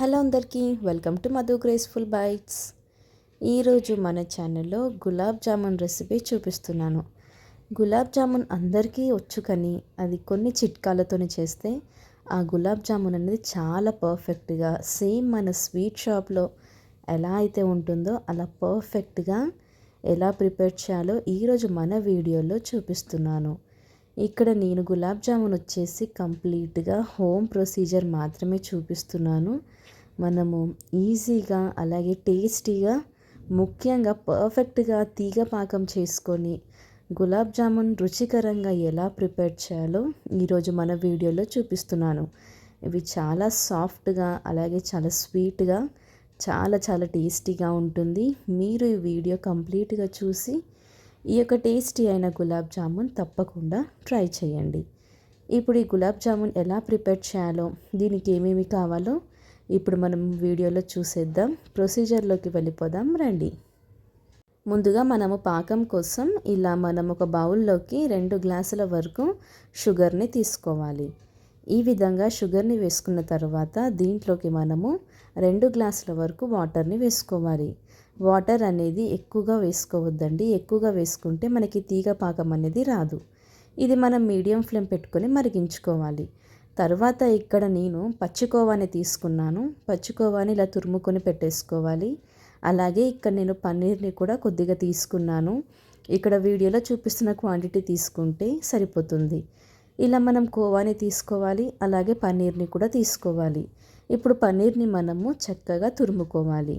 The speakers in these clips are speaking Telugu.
హలో అందరికీ welcome to Madhu graceful bytes. ఈరోజు మన ఛానల్లో గులాబ్ జామున్ రెసిపీ చూపిస్తున్నాను. గులాబ్ జామున్ అందరికీ వచ్చు, కానీ అది కొన్ని చిట్కాలతోనే చేస్తే ఆ గులాబ్ జామున్ అనేది చాలా పర్ఫెక్ట్గా సేమ్ మన స్వీట్ షాప్లో ఎలా అయితే ఉంటుందో అలా పర్ఫెక్ట్గా ఎలా ప్రిపేర్ చేయాలో ఈరోజు మన వీడియోలో చూపిస్తున్నాను. ఇక్కడ నేను గులాబ్ జామున్ వచ్చేసి కంప్లీట్గా హోమ్ ప్రొసీజర్ మాత్రమే చూపిస్తున్నాను. మనము ఈజీగా అలాగే టేస్టీగా ముఖ్యంగా పర్ఫెక్ట్గా తీగ పాకం చేసుకొని గులాబ్ జామున్ రుచికరంగా ఎలా ప్రిపేర్ చేయాలో ఈరోజు మన వీడియోలో చూపిస్తున్నాను. ఇవి చాలా సాఫ్ట్గా అలాగే చాలా స్వీట్గా చాలా చాలా టేస్టీగా ఉంటుంది. మీరు ఈ వీడియో కంప్లీట్గా చూసి ఈ యొక్క టేస్టీ అయిన గులాబ్ జామున్ తప్పకుండా ట్రై చేయండి. ఇప్పుడు ఈ గులాబ్ జామున్ ఎలా ప్రిపేర్ చేయాలో, దీనికి ఏమేమి కావాలో ఇప్పుడు మనం వీడియోలో చూసేద్దాం. ప్రొసీజర్లోకి వెళ్ళిపోదాం రండి. ముందుగా మనము పాకం కోసం ఇలా మనం ఒక బౌల్లోకి 2 గ్లాసుల వరకు షుగర్ని తీసుకోవాలి. ఈ విధంగా షుగర్ని వేసుకున్న తర్వాత దీంట్లోకి మనము 2 గ్లాసుల వరకు వాటర్ని వేసుకోవాలి. వాటర్ అనేది ఎక్కువగా వేసుకోవద్దండి. ఎక్కువగా వేసుకుంటే మనకి తీగ పాకం అనేది రాదు. ఇది మనం మీడియం ఫ్లేమ్ పెట్టుకొని మరిగించుకోవాలి. తర్వాత ఇక్కడ నేను పచ్చికోవాని తీసుకున్నాను. పచ్చికోవాని ఇలా తురుముకొని పెట్టేసుకోవాలి. అలాగే ఇక్కడ నేను పన్నీర్ని కూడా కొద్దిగా తీసుకున్నాను. ఇక్కడ వీడియోలో చూపిస్తున్న క్వాంటిటీ తీసుకుంటే సరిపోతుంది. ఇలా మనం కోవాని తీసుకోవాలి, అలాగే పన్నీర్ని కూడా తీసుకోవాలి. ఇప్పుడు పన్నీర్ని మనము చక్కగా తురుముకోవాలి.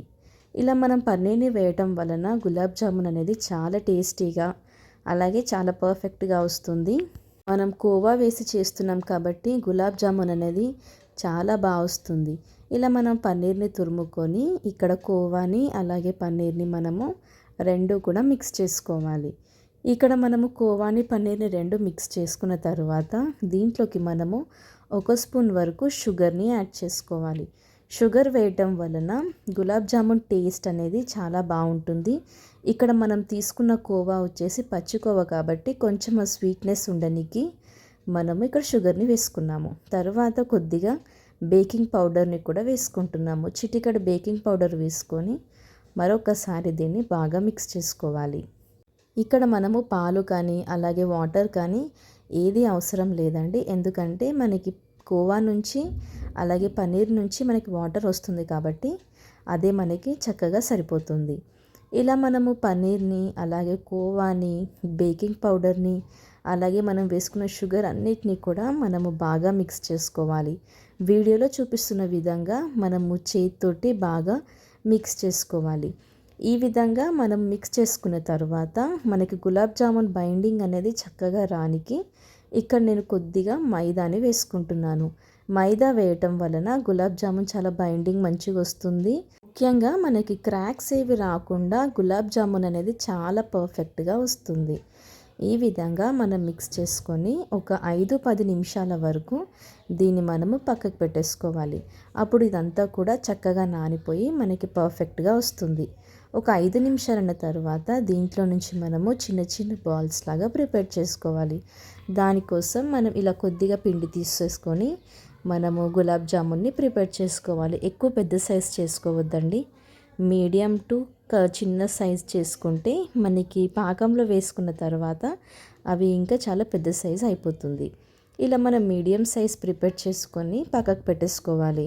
ఇలా మనం పన్నీర్ని వేయటం వలన గులాబ్ జామున్ అనేది చాలా టేస్టీగా అలాగే చాలా పర్ఫెక్ట్గా వస్తుంది. మనం కోవా వేసి చేస్తున్నాం కాబట్టి గులాబ్ జామున్ అనేది చాలా బాగా వస్తుంది. ఇలా మనం పన్నీర్ని తురుముకొని ఇక్కడ కోవాని అలాగే పన్నీర్ని మనము 2 కూడా మిక్స్ చేసుకోవాలి. ఇక్కడ మనము కోవాని పన్నీర్ని 2 మిక్స్ చేసుకున్న తర్వాత దీంట్లోకి మనము 1 స్పూన్ వరకు షుగర్ని యాడ్ చేసుకోవాలి. షుగర్ వేయటం వలన గులాబ్ జామున్ టేస్ట్ అనేది చాలా బాగుంటుంది. ఇక్కడ మనం తీసుకున్న కోవా వచ్చేసి పచ్చి కోవా కాబట్టి కొంచెం స్వీట్నెస్ ఉండడానికి మనము ఇక్కడ షుగర్ని వేసుకున్నాము. తర్వాత కొద్దిగా బేకింగ్ పౌడర్ని కూడా వేసుకుంటున్నాము. చిటికెడు బేకింగ్ పౌడర్ వేసుకొని మరొకసారి దీన్ని బాగా మిక్స్ చేసుకోవాలి. ఇక్కడ మనము పాలు కానీ అలాగే వాటర్ కానీ ఏది అవసరం లేదండి. ఎందుకంటే మనకి కోవా నుంచి అలాగే పన్నీర్ నుంచి మనకి వాటర్ వస్తుంది కాబట్టి అదే మనకి చక్కగా సరిపోతుంది. ఇలా మనము పన్నీర్ని అలాగే కోవాని బేకింగ్ పౌడర్ని అలాగే మనం వేసుకున్న షుగర్ అన్నిటినీ కూడా మనము బాగా మిక్స్ చేసుకోవాలి. వీడియోలో చూపిస్తున్న విధంగా మనము చేతితోటి బాగా మిక్స్ చేసుకోవాలి. ఈ విధంగా మనం మిక్స్ చేసుకున్న తర్వాత మనకి గులాబ్ జామున్ బైండింగ్ అనేది చక్కగా రానికి ఇక్కడ నేను కొద్దిగా మైదాని వేసుకుంటున్నాను. మైదా వేయటం వలన గులాబ్ జామున్ చాలా బైండింగ్ మంచిగా వస్తుంది. ముఖ్యంగా మనకి క్రాక్స్ ఏవి రాకుండా గులాబ్ జామున్ అనేది చాలా పర్ఫెక్ట్గా వస్తుంది. ఈ విధంగా మనం మిక్స్ చేసుకొని ఒక 5-10 నిమిషాల వరకు దీన్ని మనము పక్కకు పెట్టేసుకోవాలి. అప్పుడు ఇదంతా కూడా చక్కగా నానిపోయి మనకి పర్ఫెక్ట్గా వస్తుంది. ఒక 5 నిమిషాలన్న తర్వాత దీంట్లో నుంచి మనము చిన్న చిన్న బాల్స్ లాగా ప్రిపేర్ చేసుకోవాలి. దానికోసం మనం ఇలా కొద్దిగా పిండి తీసేసుకొని మనము గులాబ్ జామున్ని ప్రిపేర్ చేసుకోవాలి. ఎక్కువ పెద్ద సైజ్ చేసుకోవద్దండి. మీడియం టు చిన్న సైజ్ చేసుకుంటే మనకి పాకంలో వేసుకున్న తర్వాత అవి ఇంకా చాలా పెద్ద సైజ్ అయిపోతుంది. ఇలా మనం మీడియం సైజ్ ప్రిపేర్ చేసుకొని పక్కకు పెట్టేసుకోవాలి.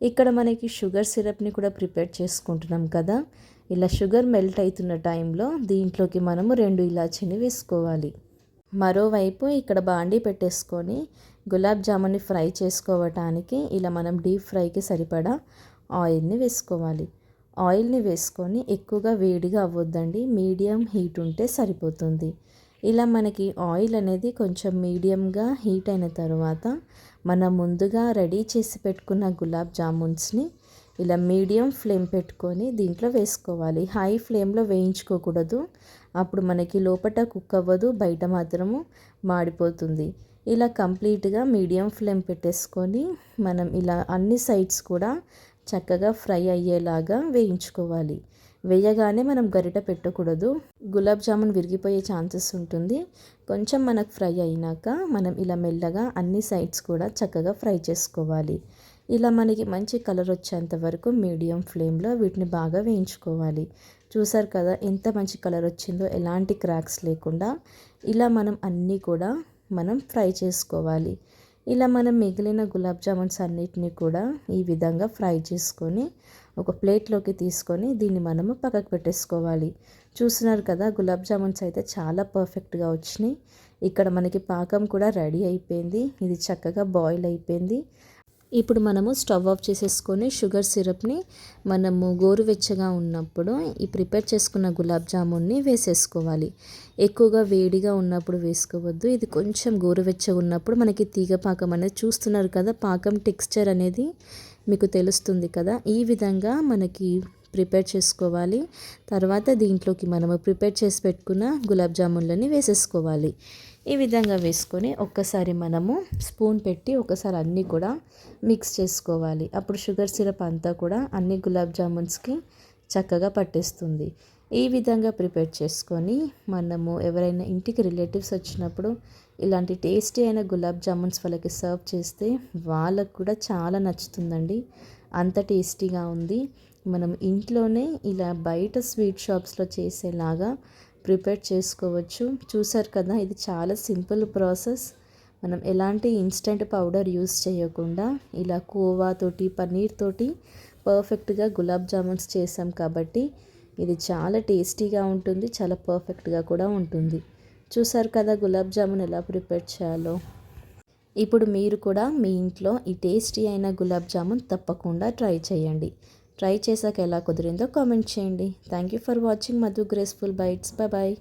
ఇక్కడ మనకి షుగర్ సిరప్ని కూడా ప్రిపేర్ చేసుకుంటున్నాం కదా. ఇలా షుగర్ మెల్ట్ అవుతున్న టైంలో దీంట్లోకి మనము 2 ఇలాచీని వేసుకోవాలి. మరోవైపు ఇక్కడ బాండీ పెట్టేసుకొని గులాబ్ జామున్ని ఫ్రై చేసుకోవటానికి ఇలా మనం డీప్ ఫ్రైకి సరిపడా ఆయిల్ని వేసుకోవాలి. ఆయిల్ని వేసుకొని ఎక్కువగా వేడిగా అవ్వద్దండి, మీడియం హీట్ ఉంటే సరిపోతుంది. ఇలా మనకి ఆయిల్ అనేది కొంచెం మీడియంగా హీట్ అయిన తర్వాత మనం ముందుగా రెడీ చేసి పెట్టుకున్న గులాబ్ జామున్స్ని ఇలా మీడియం ఫ్లేమ్ పెట్టుకొని దీంట్లో వేసుకోవాలి. హై ఫ్లేమ్లో వేయించుకోకూడదు, అప్పుడు మనకి లోపల కుక్ అవ్వదు, బయట మాత్రము మాడిపోతుంది. ఇలా కంప్లీట్గా మీడియం ఫ్లేమ్ పెట్టేసుకొని మనం ఇలా అన్ని సైడ్స్ కూడా చక్కగా ఫ్రై అయ్యేలాగా వేయించుకోవాలి. వేయగానే మనం గరిట పెట్టకూడదు, గులాబ్ జామున్ విరిగిపోయే ఛాన్సెస్ ఉంటుంది. కొంచెం మనకు ఫ్రై అయినాక మనం ఇలా మెల్లగా అన్ని సైడ్స్ కూడా చక్కగా ఫ్రై చేసుకోవాలి. ఇలా మనకి మంచి కలర్ వచ్చేంత వరకు మీడియం ఫ్లేమ్లో వీటిని బాగా వేయించుకోవాలి. చూసారు కదా ఎంత మంచి కలర్ వచ్చిందో, ఎలాంటి క్రాక్స్ లేకుండా. ఇలా మనం అన్నీ కూడా ఫ్రై చేసుకోవాలి. ఇలా మనం మిగిలిన గులాబ్ జామున్స్ అన్నిటిని కూడా ఈ విధంగా ఫ్రై చేసుకొని ఒక ప్లేట్లోకి తీసుకొని దీన్ని మనము పక్కకు పెట్టేసుకోవాలి. చూస్తున్నారు కదా గులాబ్ జామున్స్ అయితే చాలా పర్ఫెక్ట్గా వచ్చినాయి. ఇక్కడ మనకి పాకం కూడా రెడీ అయిపోయింది. ఇది చక్కగా బాయిల్ అయిపోయింది. ఇప్పుడు మనము స్టవ్ ఆఫ్ చేసేసుకొని షుగర్ సిరప్ని మనము గోరువెచ్చగా ఉన్నప్పుడు ఈ ప్రిపేర్ చేసుకున్న గులాబ్ జామున్ని వేసేసుకోవాలి. ఎక్కువగా వేడిగా ఉన్నప్పుడు వేసుకోవద్దు. ఇది కొంచెం గోరువెచ్చగా ఉన్నప్పుడు మనకి తీగ పాకం అనేది చూస్తున్నారు కదా, పాకం టెక్స్చర్ అనేది మీకు తెలుస్తుంది కదా. ఈ విధంగా మనకి ప్రిపేర్ చేసుకోవాలి. తర్వాత దీంట్లోకి మనము ప్రిపేర్ చేసి పెట్టుకున్న గులాబ్ జామున్లని వేసేసుకోవాలి. ఈ విధంగా వేసుకొని ఒక్కసారి మనము స్పూన్ పెట్టి ఒకసారి అన్నీ కూడా మిక్స్ చేసుకోవాలి. అప్పుడు షుగర్ సిరప్ అంతా కూడా అన్ని గులాబ్ జామున్స్కి చక్కగా పట్టేస్తుంది. ఈ విధంగా ప్రిపేర్ చేసుకొని మనము ఎవరైనా ఇంటికి రిలేటివ్స్ వచ్చినప్పుడు ఇలాంటి టేస్టీ అయిన గులాబ్ జామున్స్ వాళ్ళకి సర్వ్ చేస్తే వాళ్ళకు కూడా చాలా నచ్చుతుందండి. అంత టేస్టీగా ఉంది. మనం ఇంట్లోనే ఇలా బయట స్వీట్ షాప్స్లో చేసేలాగా ప్రిపేర్ చేసుకోవచ్చు. చూసారు కదా, ఇది చాలా సింపుల్ ప్రాసెస్. మనం ఎలాంటి ఇన్స్టెంట్ పౌడర్ యూస్ చేయకుండా ఇలా కోవా తోటి పన్నీర్ తోటి పర్ఫెక్ట్గా గులాబ్ జామున్స్ చేసాం కాబట్టి ఇది చాలా టేస్టీగా ఉంటుంది, చాలా పర్ఫెక్ట్గా కూడా ఉంటుంది. చూసారు కదా గులాబ్ జామున్ ఎలా ప్రిపేర్ చేయాలో. ఇప్పుడు మీరు కూడా మీ ఇంట్లో ఈ టేస్టీ అయిన గులాబ్ జామున్ తప్పకుండా ట్రై చేయండి. ట్రై చేశాక ఎలా కుదిరిందో కామెంట్ చేయండి. Thank you for watching Madhu graceful bites. Bye.